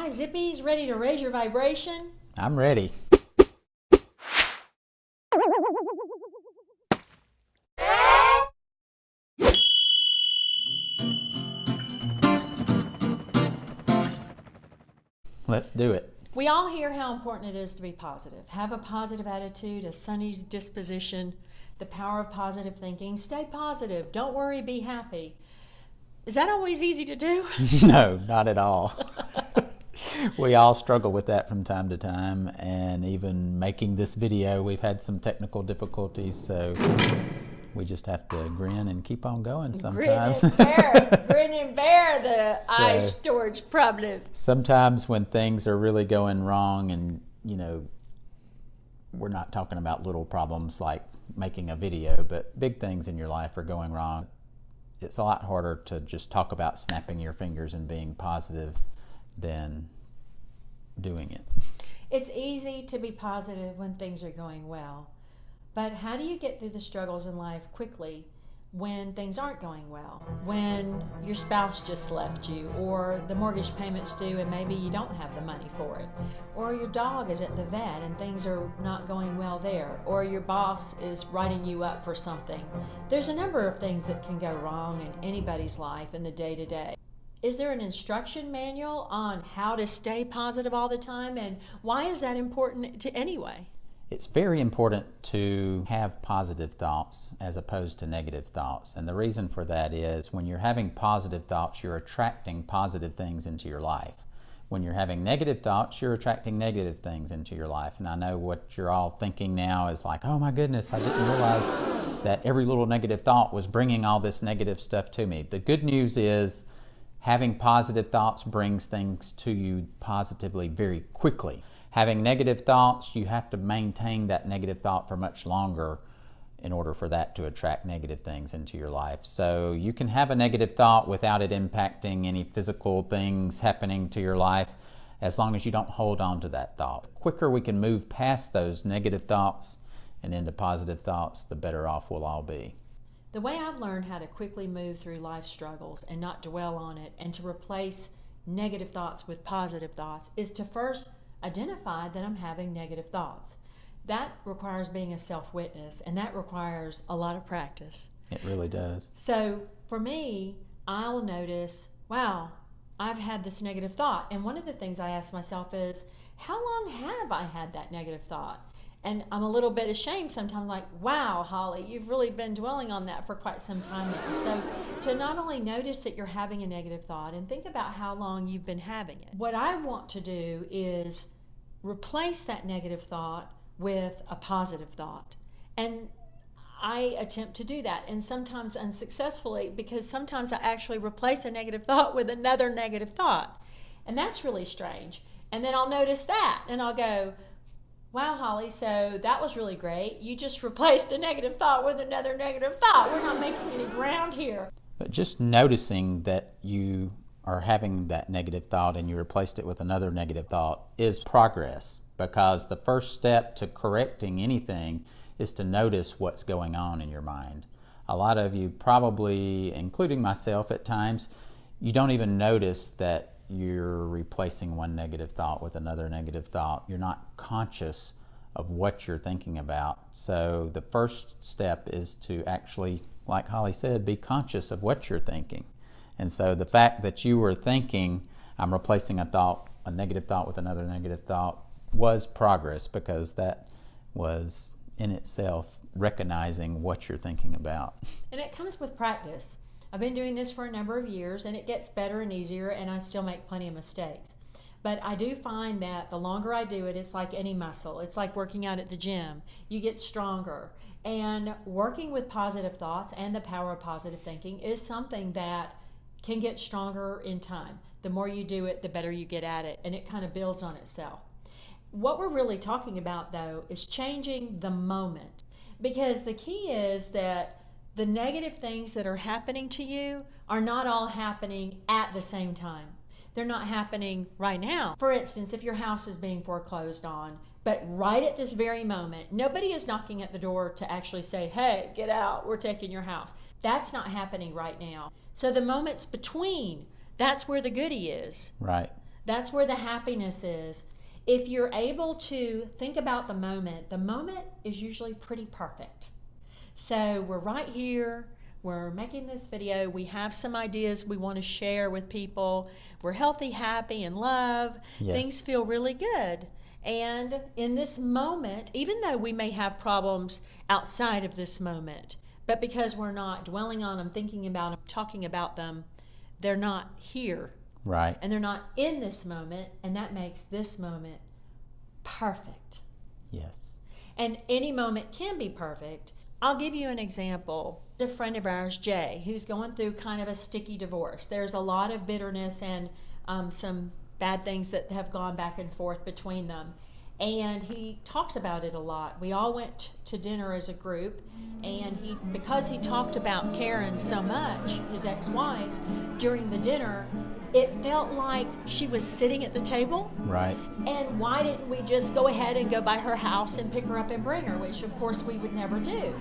Hi, Zippies, ready to raise your vibration? I'm ready. Let's do it. We all hear how important it is to be positive. Have a positive attitude, a sunny disposition, the power of positive thinking. Stay positive. Don't worry, be happy. Is that always easy to do? No, not at all. We all struggle with that from time to time, and even making this video, we've had some technical difficulties, so we just have to grin and keep on going sometimes. Grin and bear the eye storage problem. Sometimes when things are really going wrong, and we're not talking about little problems like making a video, but big things in your life are going wrong, it's a lot harder to just talk about snapping your fingers and being positive than doing it. It's easy to be positive when things are going well, but how do you get through the struggles in life quickly when things aren't going well? When your spouse just left you, or the mortgage payment's due and maybe you don't have the money for it, or your dog is at the vet and things are not going well there, or your boss is writing you up for something. There's a number of things that can go wrong in anybody's life in the day-to-day. Is there an instruction manual on how to stay positive all the time, and why is that important to anyway? It's very important to have positive thoughts as opposed to negative thoughts. And the reason for that is when you're having positive thoughts, you're attracting positive things into your life. When you're having negative thoughts, you're attracting negative things into your life. And I know what you're all thinking now is like, oh my goodness, I didn't realize that every little negative thought was bringing all this negative stuff to me. The good news is having positive thoughts brings things to you positively very quickly. Having negative thoughts, you have to maintain that negative thought for much longer in order for that to attract negative things into your life. So you can have a negative thought without it impacting any physical things happening to your life, as long as you don't hold on to that thought. The quicker we can move past those negative thoughts and into positive thoughts, the better off we'll all be. The way I've learned how to quickly move through life struggles and not dwell on it, and to replace negative thoughts with positive thoughts, is to first identify that I'm having negative thoughts. That requires being a self-witness, and that requires a lot of practice. It really does. So for me, I'll notice, wow, I've had this negative thought. And one of the things I ask myself is, how long have I had that negative thought? And I'm a little bit ashamed sometimes, like, wow, Holly, you've really been dwelling on that for quite some time now. So to not only notice that you're having a negative thought and think about how long you've been having it. What I want to do is replace that negative thought with a positive thought. And I attempt to do that, and sometimes unsuccessfully, because sometimes I actually replace a negative thought with another negative thought. And that's really strange. And then I'll notice that, and I'll go, wow, Holly, so that was really great. You just replaced a negative thought with another negative thought. We're not making any ground here. But just noticing that you are having that negative thought and you replaced it with another negative thought is progress, because the first step to correcting anything is to notice what's going on in your mind. A lot of you, probably including myself at times, you don't even notice that you're replacing one negative thought with another negative thought. You're not conscious of what you're thinking about. So the first step is to actually, like Holly said, be conscious of what you're thinking. And so the fact that you were thinking, I'm replacing a negative thought with another negative thought, was progress, because that was in itself recognizing what you're thinking about. And it comes with practice. I've been doing this for a number of years, and it gets better and easier, and I still make plenty of mistakes. But I do find that the longer I do it, it's like any muscle. It's like working out at the gym. You get stronger. And working with positive thoughts and the power of positive thinking is something that can get stronger in time. The more you do it, the better you get at it, and it kind of builds on itself. What we're really talking about, though, is changing the moment. Because the key is that the negative things that are happening to you are not all happening at the same time. They're not happening right now. For instance, if your house is being foreclosed on, but right at this very moment, nobody is knocking at the door to actually say, hey, get out, we're taking your house. That's not happening right now. So the moments between, that's where the goodie is. Right. That's where the happiness is. If you're able to think about the moment is usually pretty perfect. So we're right here, we're making this video, we have some ideas we want to share with people, we're healthy, happy, in love, Yes. Things feel really good. And in this moment, even though we may have problems outside of this moment, but because we're not dwelling on them, thinking about them, talking about them, they're not here. Right. And they're not in this moment, and that makes this moment perfect. Yes. And any moment can be perfect. I'll give you an example. A friend of ours, Jay, who's going through kind of a sticky divorce. There's a lot of bitterness and some bad things that have gone back and forth between them. And he talks about it a lot. We all went to dinner as a group, and because he talked about Karen so much, his ex-wife, during the dinner, it felt like she was sitting at the table. Right. And why didn't we just go ahead and go by her house and pick her up and bring her, which of course we would never do.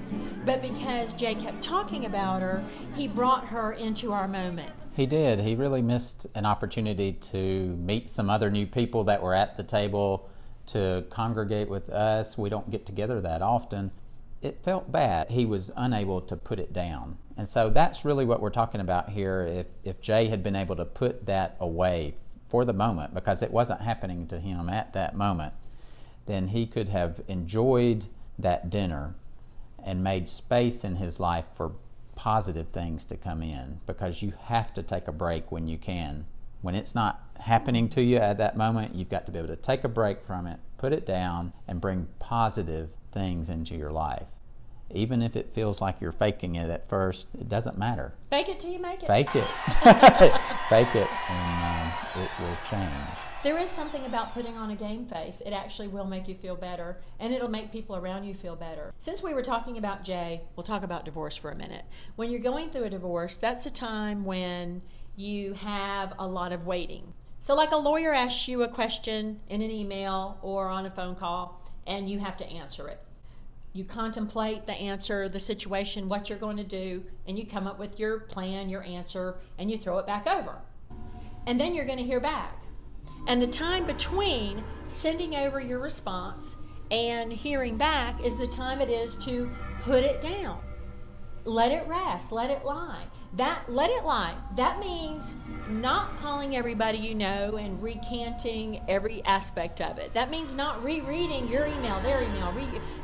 But because Jay kept talking about her, he brought her into our moment. He did. He really missed an opportunity to meet some other new people that were at the table, to congregate with us. We don't get together that often. It felt bad. He was unable to put it down. And so that's really what we're talking about here. If Jay had been able to put that away for the moment, because it wasn't happening to him at that moment, then he could have enjoyed that dinner and made space in his life for positive things to come in, because you have to take a break when you can. When it's not happening to you at that moment, you've got to be able to take a break from it, put it down, and bring positive things into your life. Even if it feels like you're faking it at first, it doesn't matter. Fake it till you make it. Fake it. Fake it, and it will change. There is something about putting on a game face. It actually will make you feel better, and it'll make people around you feel better. Since we were talking about Jay, we'll talk about divorce for a minute. When you're going through a divorce, that's a time when you have a lot of waiting. So like a lawyer asks you a question in an email or on a phone call, and you have to answer it. You contemplate the answer, the situation, what you're going to do, and you come up with your plan, your answer, and you throw it back over. And then you're going to hear back. And the time between sending over your response and hearing back is the time it is to put it down. Let it rest, let it lie. Let it lie. That means not calling everybody you know and recanting every aspect of it. That means not rereading your email, their email,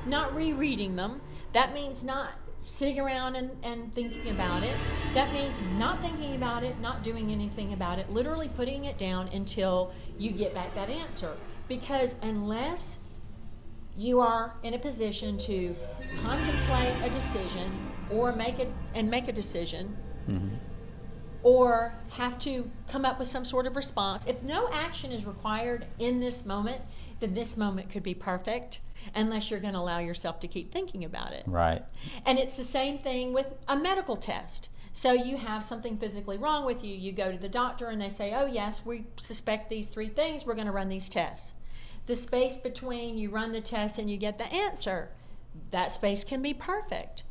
not rereading them. That means not sitting around and thinking about it. That means not thinking about it, not doing anything about it, literally putting it down until you get back that answer. Because unless you are in a position to contemplate a decision or make a decision, mm-hmm. or have to come up with some sort of response. If no action is required in this moment, then this moment could be perfect, unless you're going to allow yourself to keep thinking about it. Right. And it's the same thing with a medical test. So you have something physically wrong with you. You go to the doctor and they say, oh yes, we suspect these 3 things. We're going to run these tests. The space between you run the test and you get the answer, that space can be perfect.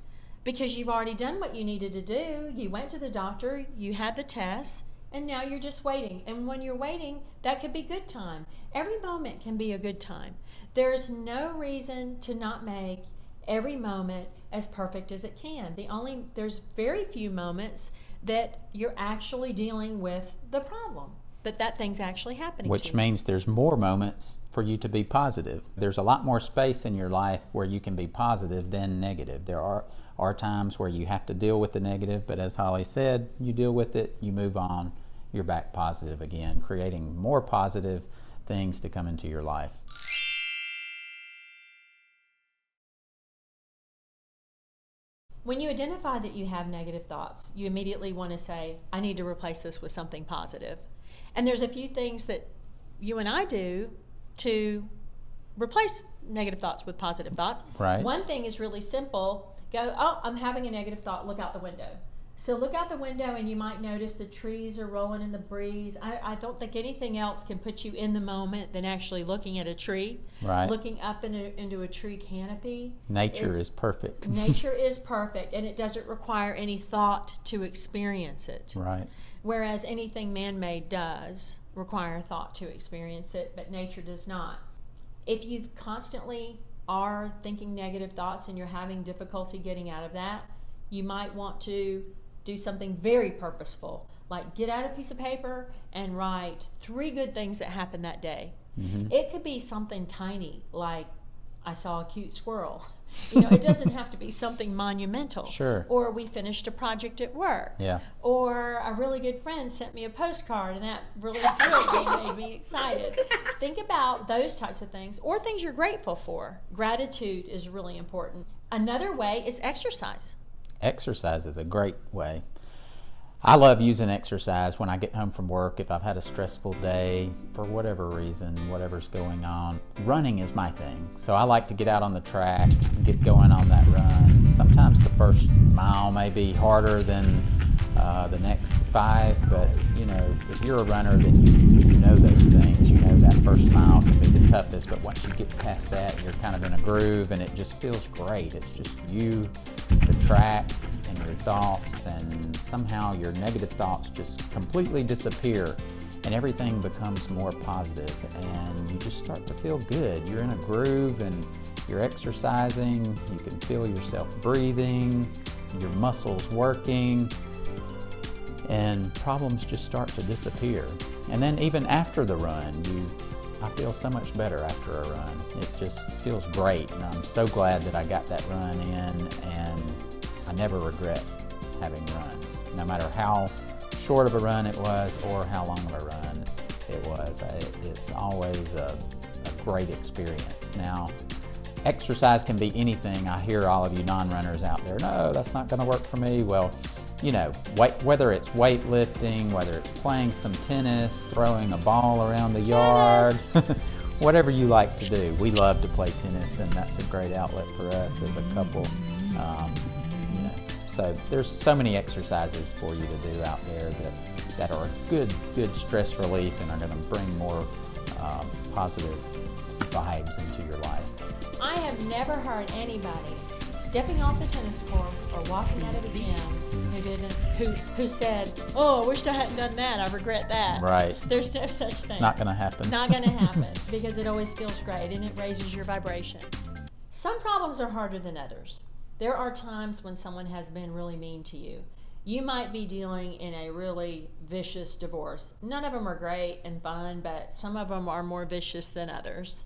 Because you've already done what you needed to do. You went to the doctor, you had the test, and now you're just waiting. And when you're waiting, that could be good time. Every moment can be a good time. There's no reason to not make every moment as perfect as it can. There's very few moments that you're actually dealing with the problem, but that thing's actually happening. Which means there's more moments for you to be positive. There's a lot more space in your life where you can be positive than negative. There are times where you have to deal with the negative, but as Holly said, you deal with it, you move on, you're back positive again, creating more positive things to come into your life. When you identify that you have negative thoughts, you immediately want to say, I need to replace this with something positive. And there's a few things that you and I do to replace negative thoughts with positive thoughts. Right. One thing is really simple. Go, oh, I'm having a negative thought, look out the window. So look out the window and you might notice the trees are rolling in the breeze. I don't think anything else can put you in the moment than actually looking at a tree. Right. Looking up into a tree canopy. Nature is perfect. Nature is perfect, and it doesn't require any thought to experience it. Right. Whereas anything man-made does. require thought to experience it, but nature does not. If you constantly are thinking negative thoughts and you're having difficulty getting out of that, you might want to do something very purposeful, like get out a piece of paper and write 3 good things that happened that day. It could be something tiny, like I saw a cute squirrel. It doesn't have to be something monumental. Sure. Or we finished a project at work. Yeah. Or a really good friend sent me a postcard and that really thrilled me, made me excited. Think about those types of things, or things you're grateful for. Gratitude is really important. Another way is exercise. Exercise is a great way. I love using exercise when I get home from work. If I've had a stressful day, for whatever reason, whatever's going on, running is my thing. So I like to get out on the track and get going on that run. Sometimes the first mile may be harder than the next 5, but if you're a runner, then you know those things. You know that first mile can be the toughest, but once you get past that, you're kind of in a groove and it just feels great. It's just you, the track, and your thoughts, and somehow your negative thoughts just completely disappear and everything becomes more positive and you just start to feel good. You're in a groove and you're exercising, you can feel yourself breathing, your muscles working, and problems just start to disappear. And then even after the run, I feel so much better after a run. It just feels great, and I'm so glad that I got that run in, and I never regret having run. No matter how short of a run it was or how long of a run it was, it's always a great experience. Now, exercise can be anything. I hear all of you non-runners out there, no, that's not going to work for me. Well, whether it's weightlifting, whether it's playing some tennis, throwing a ball around the yard, whatever you like to do. We love to play tennis, and that's a great outlet for us as a couple. So there's so many exercises for you to do out there that are good stress relief and are going to bring more positive vibes into your life. I have never heard anybody stepping off the tennis court or walking out of the gym who said, "Oh, I wished I hadn't done that. I regret that." Right. There's no such thing. It's not going to happen. Not going to happen because it always feels great and it raises your vibration. Some problems are harder than others. There are times when someone has been really mean to you. You might be dealing in a really vicious divorce. None of them are great and fun, but some of them are more vicious than others.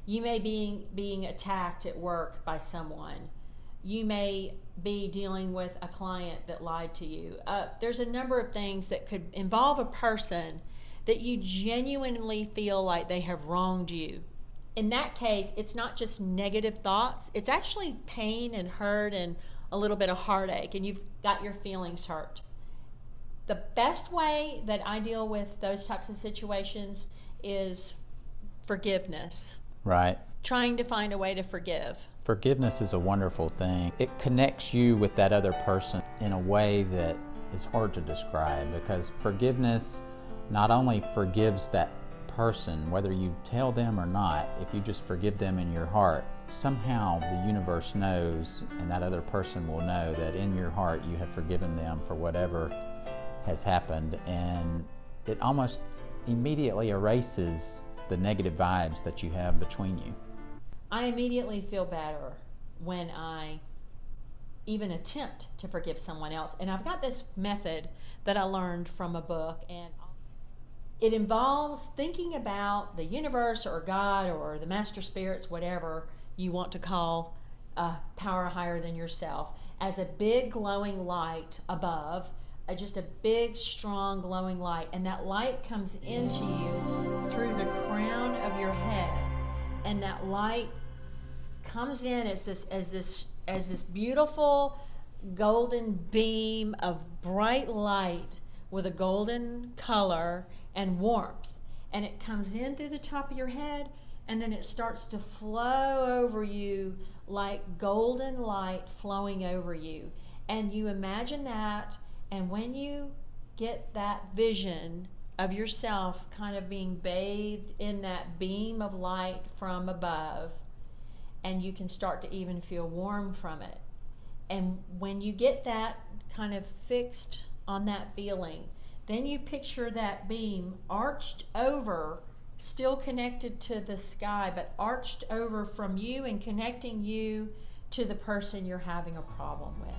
You may be being attacked at work by someone. You may be dealing with a client that lied to you. There's a number of things that could involve a person that you genuinely feel like they have wronged you. In that case, it's not just negative thoughts, it's actually pain and hurt and a little bit of heartache, and you've got your feelings hurt. The best way that I deal with those types of situations is forgiveness. Right. Trying to find a way to forgive. Forgiveness is a wonderful thing. It connects you with that other person in a way that is hard to describe, because forgiveness not only forgives that person, whether you tell them or not, if you just forgive them in your heart, somehow the universe knows, and that other person will know that in your heart you have forgiven them for whatever has happened, and it almost immediately erases the negative vibes that you have between you. I immediately feel better when I even attempt to forgive someone else. And I've got this method that I learned from a book, and it involves thinking about the universe or God or the master spirits, whatever you want to call a power higher than yourself, as a big glowing light above, just a big strong glowing light, and that light comes into you through the crown of your head, and that light comes in as this beautiful golden beam of bright light with a golden color and warmth, and it comes in through the top of your head, and then it starts to flow over you like golden light flowing over you. And you imagine that, and when you get that vision of yourself kind of being bathed in that beam of light from above, and you can start to even feel warm from it. And when you get that kind of fixed on that feeling, Then you picture that beam arched over, still connected to the sky, but arched over from you and connecting you to the person you're having a problem with.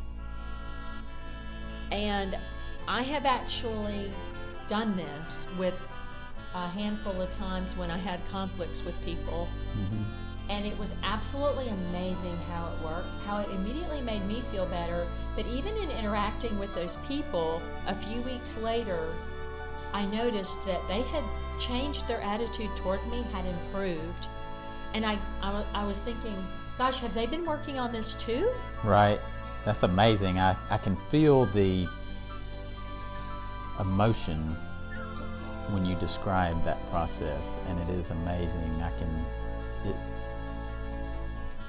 And I have actually done this with a handful of times when I had conflicts with people. And it was absolutely amazing how it worked, how it immediately made me feel better. But even in interacting with those people, a few weeks later, I noticed that they had changed their attitude toward me, had improved. And I was thinking, gosh, have they been working on this too? Right. That's amazing. I can feel the emotion when you describe that process, and it is amazing.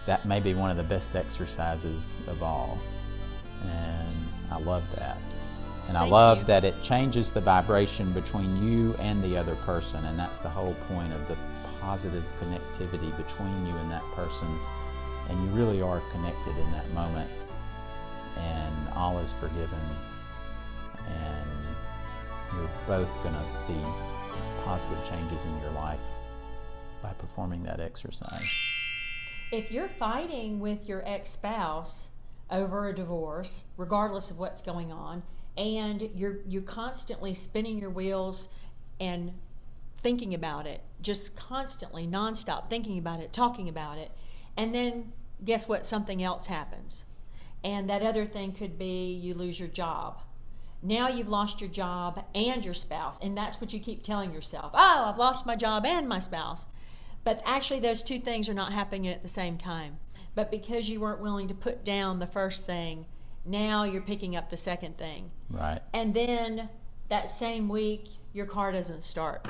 That may be one of the best exercises of all, and I love that. And I love that it changes the vibration between you and the other person, and that's the whole point of the positive connectivity between you and that person, and you really are connected in that moment, and all is forgiven, and you're both going to see positive changes in your life by performing that exercise. If you're fighting with your ex-spouse over a divorce, regardless of what's going on, and you're constantly spinning your wheels and thinking about it, just constantly, nonstop thinking about it, talking about it, and then guess what? Something else happens. And that other thing could be you lose your job. Now you've lost your job and your spouse, and that's what you keep telling yourself. Oh, I've lost my job and my spouse. But actually those two things are not happening at the same time. But because you weren't willing to put down the first thing, now you're picking up the second thing. Right. And then that same week, your car doesn't start.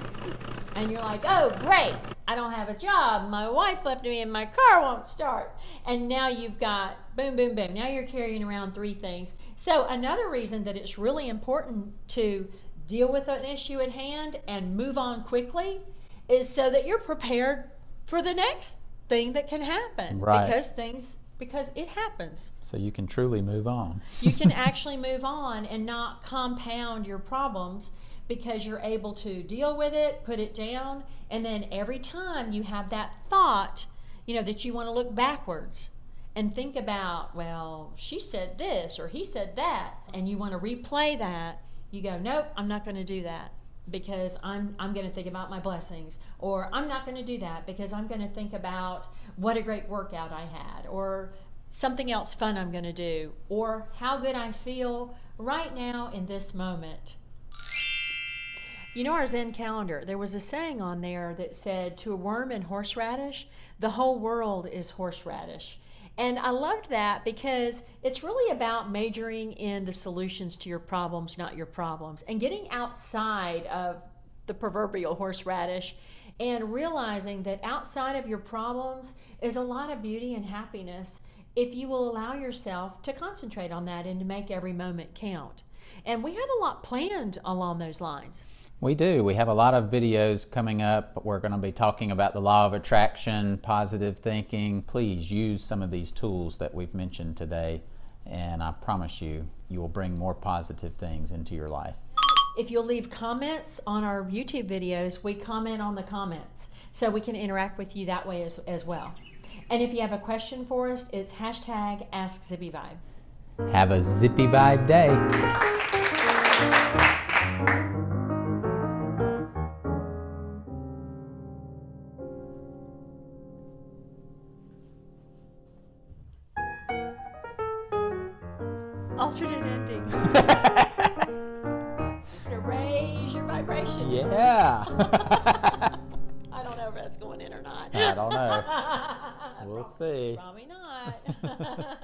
And you're like, oh, great, I don't have a job. My wife left me and my car won't start. And now you've got boom, boom, boom. Now you're carrying around three things. So another reason that it's really important to deal with an issue at hand and move on quickly is so that you're prepared for the next thing that can happen. Right. Because it happens. So you can truly move on. You can actually move on and not compound your problems, because you're able to deal with it, put it down, and then every time you have that thought, that you want to look backwards and think about, well, she said this or he said that, and you want to replay that, you go, nope, I'm not going to do that because I'm going to think about my blessings, or I'm not going to do that because I'm going to think about what a great workout I had, or something else fun I'm going to do, or how good I feel right now in this moment. Our Zen calendar, there was a saying on there that said, to a worm in horseradish, the whole world is horseradish. And I loved that because it's really about majoring in the solutions to your problems, not your problems, and getting outside of the proverbial horseradish and realizing that outside of your problems is a lot of beauty and happiness if you will allow yourself to concentrate on that and to make every moment count. And we have a lot planned along those lines. We do. We have a lot of videos coming up. We're going to be talking about the law of attraction, positive thinking. Please use some of these tools that we've mentioned today, and I promise you, you will bring more positive things into your life. If you'll leave comments on our YouTube videos, we comment on the comments, so we can interact with you that way as well. And if you have a question for us, it's #AskZippyVibe. Have a Zippy Vibe day. Alternate ending. To raise your vibration. Yeah. I don't know if that's going in or not. I don't know. We'll see. Probably not.